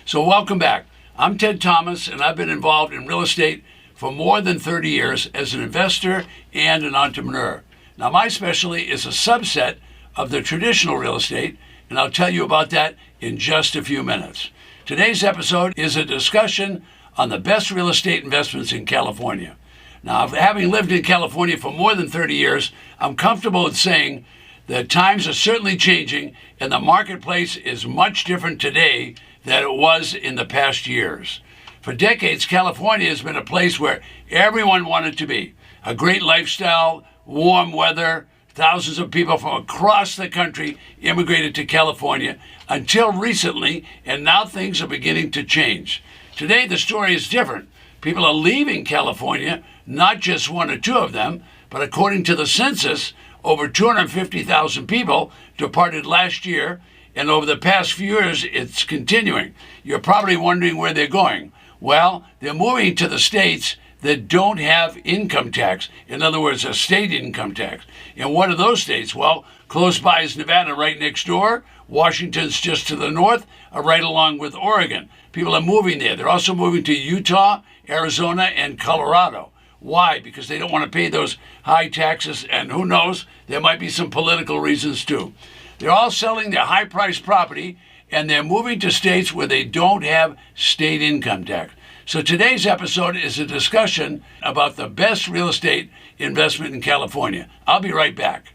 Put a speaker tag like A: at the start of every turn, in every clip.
A: So welcome back. I'm Ted Thomas, and I've been involved in real estate for more than 30 years as an investor and an entrepreneur. Now, my specialty is a subset of the traditional real estate, and I'll tell you about that in just a few minutes. Today's episode is a discussion on the best real estate investments in California. Now, having lived in California for more than 30 years, I'm comfortable in saying that times are certainly changing, and the marketplace is much different today than it was in the past years. For decades, California has been a place where everyone wanted to be. A great lifestyle, warm weather, thousands of people from across the country immigrated to California until recently, and now things are beginning to change. Today, the story is different. People are leaving California, not just one or two of them, but according to the census, over 250,000 people departed last year, and over the past few years, it's continuing. You're probably wondering where they're going. Well, they're moving to the states that don't have income tax. In other words, a state income tax. And what are those states? Well, close by is Nevada, right next door. Washington's just to the north, right along with Oregon. People are moving there. They're also moving to Utah, Arizona, and Colorado. Why? Because they don't want to pay those high taxes, and who knows, there might be some political reasons too. They're all selling their high-priced property, and they're moving to states where they don't have state income tax. So today's episode is a discussion about the best real estate investment in California. I'll be right back.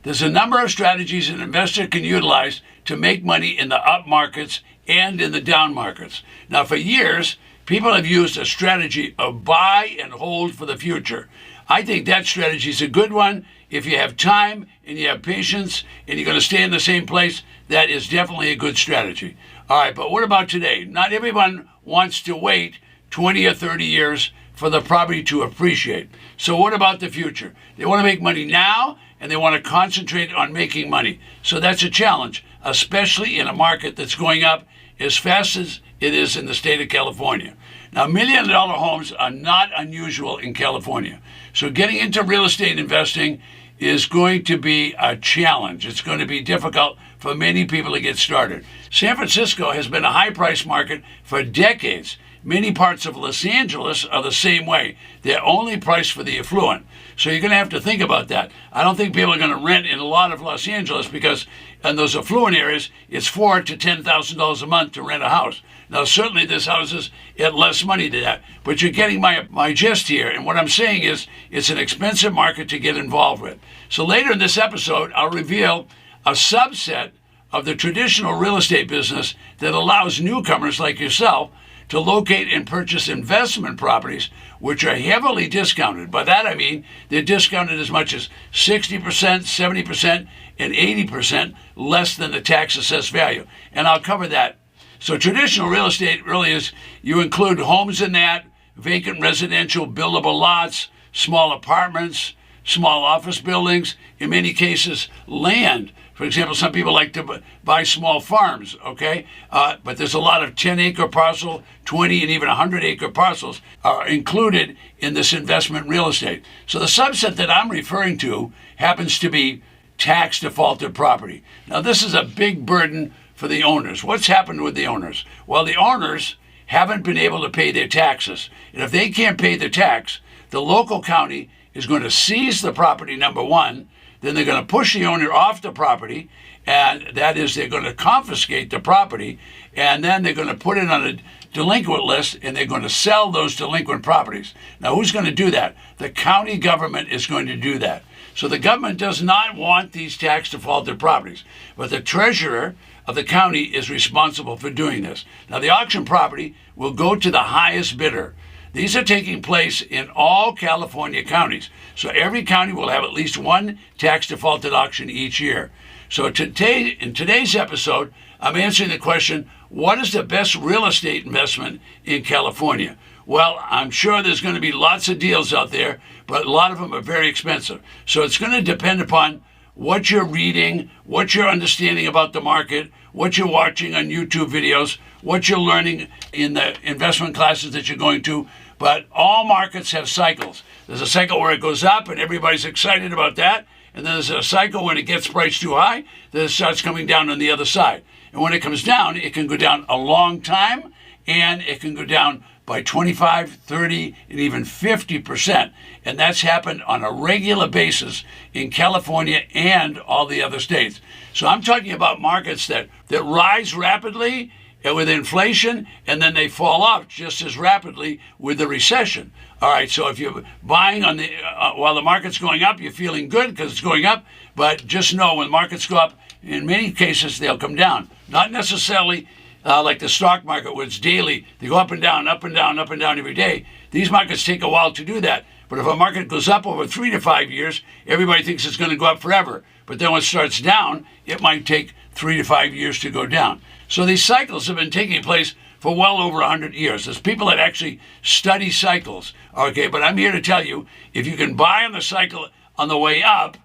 A: There's a number of strategies an investor can utilize to make money in the up markets and in the down markets. Now, for years, people have used a strategy of buy and hold for the future. I think that strategy is a good one. If you have time and you have patience and you're going to stay in the same place, that is definitely a good strategy. All right, but what about today? Not everyone wants to wait 20 or 30 years for the property to appreciate. So what about the future? They want to make money now, and they want to concentrate on making money. So that's a challenge, especially in a market that's going up as fast as it is in the state of California. Now, $1 million homes are not unusual in California. So getting into real estate investing is going to be a challenge. It's going to be difficult for many people to get started. San Francisco has been a high-price market for decades. Many parts of Los Angeles are the same way. They're only priced for the affluent. So you're going to have to think about that. I don't think people are going to rent in a lot of Los Angeles because in those affluent areas, it's $4,000 to $10,000 a month to rent a house. Now, certainly there's houses at less money than that, but you're getting my gist here. And what I'm saying is it's an expensive market to get involved with. So later in this episode, I'll reveal a subset of the traditional real estate business that allows newcomers like yourself to locate and purchase investment properties which are heavily discounted. By that I mean they're discounted as much as 60%, 70%, and 80% less than the tax assessed value. And I'll cover that. So traditional real estate really is, you include homes in that, vacant residential buildable lots, small apartments, small office buildings, in many cases land. For example, some people like to buy small farms, okay? But there's a lot of 10-acre parcel, 20 and even 100-acre parcels are included in this investment real estate. So the subset that I'm referring to happens to be tax defaulted property. Now, this is a big burden for the owners. What's happened with the owners? Well, the owners haven't been able to pay their taxes. And if they can't pay the tax, the local county is going to seize the property, number one. Then they're going to push the owner off the property, and that is they're going to confiscate the property, and then they're going to put it on a delinquent list, and they're going to sell those delinquent properties. Now, who's going to do that? The county government is going to do that. So the government does not want these tax defaulted properties, but the treasurer of the county is responsible for doing this. Now, the auction property will go to the highest bidder. These are taking place in all California counties. So every county will have at least one tax defaulted auction each year. So today, in today's episode, I'm answering the question, what is the best real estate investment in California? Well, I'm sure there's going to be lots of deals out there, but a lot of them are very expensive. So it's going to depend upon what you're reading, what you're understanding about the market, what you're watching on YouTube videos, what you're learning in the investment classes that you're going to. But all markets have cycles. There's a cycle where it goes up and everybody's excited about that. and then there's a cycle when it gets priced too high, then it starts coming down on the other side. And when it comes down, it can go down a long time, and it can go down by 25, 30, and even 50%. And that's happened on a regular basis in California and all the other states. So I'm talking about markets that rise rapidly with inflation, and then they fall off just as rapidly with the recession. All right, so if you're buying on the while the market's going up, you're feeling good because it's going up, but just know when markets go up, in many cases, they'll come down. Not necessarily like the stock market, where it's daily. They go up and down, up and down, up and down every day. These markets take a while to do that. But if a market goes up over 3 to 5 years, everybody thinks it's going to go up forever. But then when it starts down, it might take 3 to 5 years to go down. So these cycles have been taking place for well over 100 years. There's people that actually study cycles. Okay, but I'm here to tell you, if you can buy on the cycle on the way up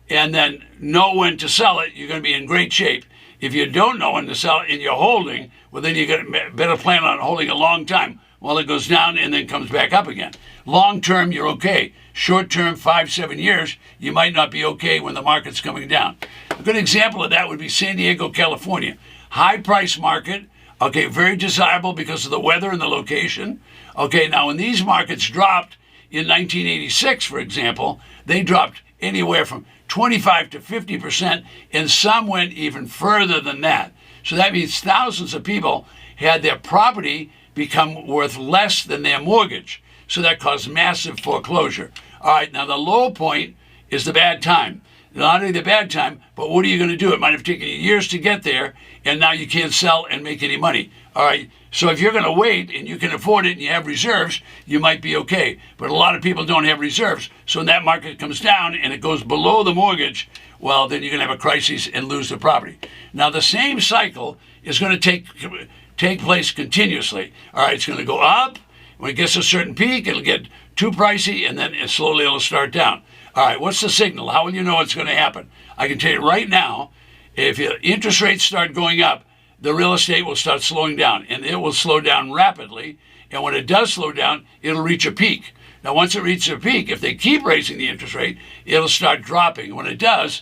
A: and then know when to sell it, you're going to be in great shape. If you don't know when to sell it and you're holding, well, then you better plan on holding a long time while it goes down and then comes back up again. Long term, you're okay. Short term, 5, 7 years, you might not be okay when the market's coming down. A good example of that would be San Diego, California. High price market, okay, very desirable because of the weather and the location. Okay, now when these markets dropped in 1986, for example, they dropped anywhere from 25 to 50%, and some went even further than that. So that means thousands of people had their property become worth less than their mortgage. So that caused massive foreclosure. All right, now the low point is the bad time. Not only the bad time, but what are you going to do? It might have taken you years to get there, and now you can't sell and make any money. All right, so if you're going to wait and you can afford it and you have reserves, you might be okay. But a lot of people don't have reserves. So when that market comes down and it goes below the mortgage, well, then you're going to have a crisis and lose the property. Now, the same cycle is going to take place continuously. All right, it's going to go up. When it gets to a certain peak, it'll get too pricey, and then slowly it'll start down. All right, what's the signal? How will you know it's going to happen? I can tell you right now, if your interest rates start going up, the real estate will start slowing down, and it will slow down rapidly. And when it does slow down, it'll reach a peak. Now, once it reaches a peak, if they keep raising the interest rate, it'll start dropping. When it does,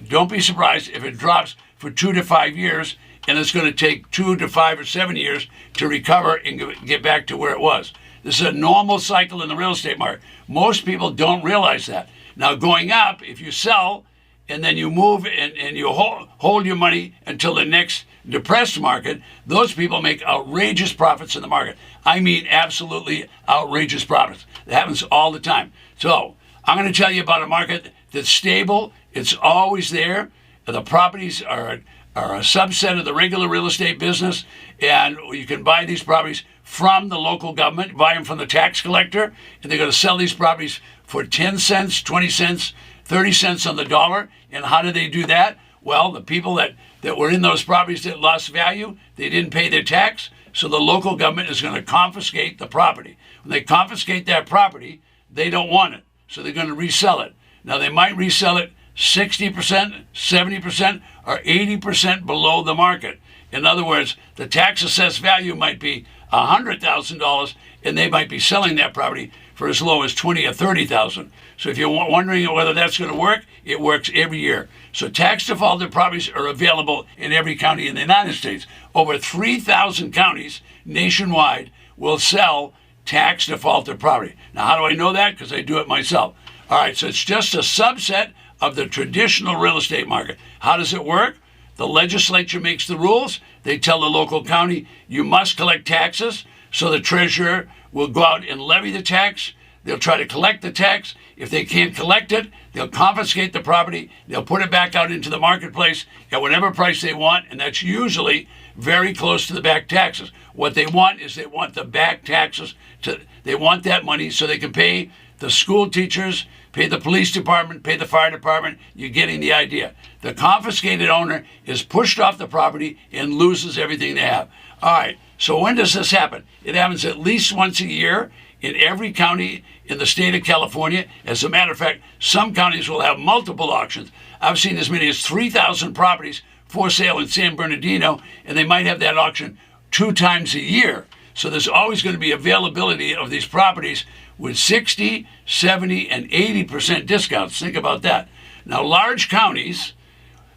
A: don't be surprised if it drops for 2 to 5 years, and it's going to take 2 to 5 or 7 years to recover and get back to where it was. This is a normal cycle in the real estate market. Most people don't realize that. Now, going up, if you sell and then you move and you hold your money until the next depressed market, those people make outrageous profits in the market. I mean, absolutely outrageous profits. That happens all the time. So I'm going to tell you about a market that's stable. It's always there. The properties are a subset of the regular real estate business, and you can buy these properties from the local government, buy them from the tax collector, and they're going to sell these properties for 10 cents, 20 cents, 30 cents on the dollar. And how do they do that? Well, the people that were in those properties that lost value, they didn't pay their tax, so the local government is going to confiscate the property. When they confiscate that property, they don't want it, so they're going to resell it. Now, they might resell it 60%, 70%, or 80% below the market. In other words, the tax assessed value might be $100,000, and they might be selling that property for as low as $20,000 or $30,000. So if you're wondering whether that's going to work, it works every year. So tax defaulted properties are available in every county in the United States. Over 3,000 counties nationwide will sell tax defaulted property. Now, how do I know that? Because I do it myself. All right, so it's just a subset of the traditional real estate market. How does it work? The legislature makes the rules. They tell the local county, you must collect taxes. So the treasurer will go out and levy the tax. They'll try to collect the tax. If they can't collect it, they'll confiscate the property. They'll put it back out into the marketplace at whatever price they want, and that's usually very close to the back taxes. What they want is they want the back taxes. They want that money so they can pay the school teachers, pay the police department, pay the fire department. You're getting the idea. The confiscated owner is pushed off the property and loses everything they have. All right, so when does this happen? It happens at least once a year in every county in the state of California. As a matter of fact, some counties will have multiple auctions. I've seen as many as 3,000 properties for sale in San Bernardino, and they might have that auction 2 times a year. So there's always going to be availability of these properties with 60, 70, and 80% discounts. Think about that. Now, large counties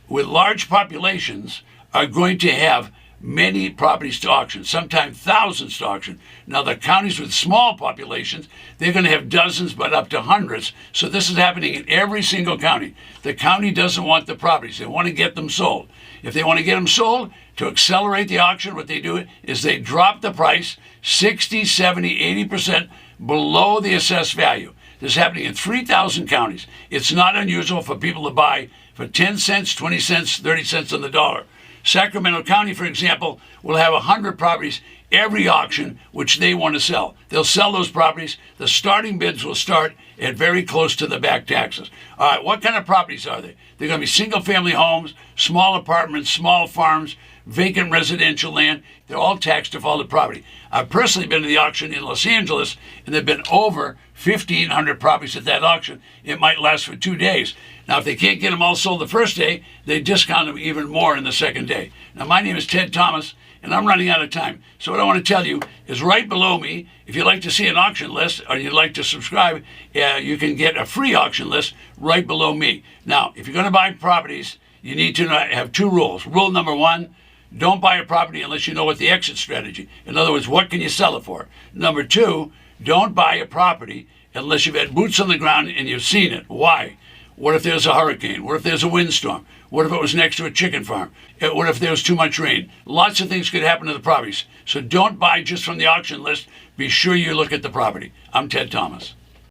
A: with large populations are going to have many properties to auction, sometimes thousands to auction. Now, the counties with small populations, they're going to have dozens, but up to hundreds. So this is happening in every single county. The county doesn't want the properties. They want to get them sold. If they want to get them sold, to accelerate the auction, what they do is they drop the price 60, 70, 80% below the assessed value. This is happening in 3,000 counties. It's not unusual for people to buy for 10 cents, 20 cents, 30 cents on the dollar. Sacramento County, for example, will have 100 properties every auction which they want to sell. They'll sell those properties. The starting bids will start at very close to the back taxes. All right, what kind of properties are they? They're going to be single-family homes, small apartments, small farms, vacant residential land. They're all tax defaulted property. I've personally been to the auction in Los Angeles, and there have been over 1,500 properties at that auction. It might last for 2 days. Now, if they can't get them all sold the first day, they discount them even more in the second day. Now, my name is Ted Thomas, and I'm running out of time. So what I want to tell you is right below me, if you'd like to see an auction list or you'd like to subscribe, you can get a free auction list right below me. Now, if you're going to buy properties, you need to have 2 rules. Rule number 1, don't buy a property unless you know what the exit strategy. In other words, what can you sell it for? Number 2, don't buy a property unless you've had boots on the ground and you've seen it. Why? What if there's a hurricane? What if there's a windstorm? What if it was next to a chicken farm? What if there was too much rain? Lots of things could happen to the properties. So don't buy just from the auction list. Be sure you look at the property. I'm Ted Thomas.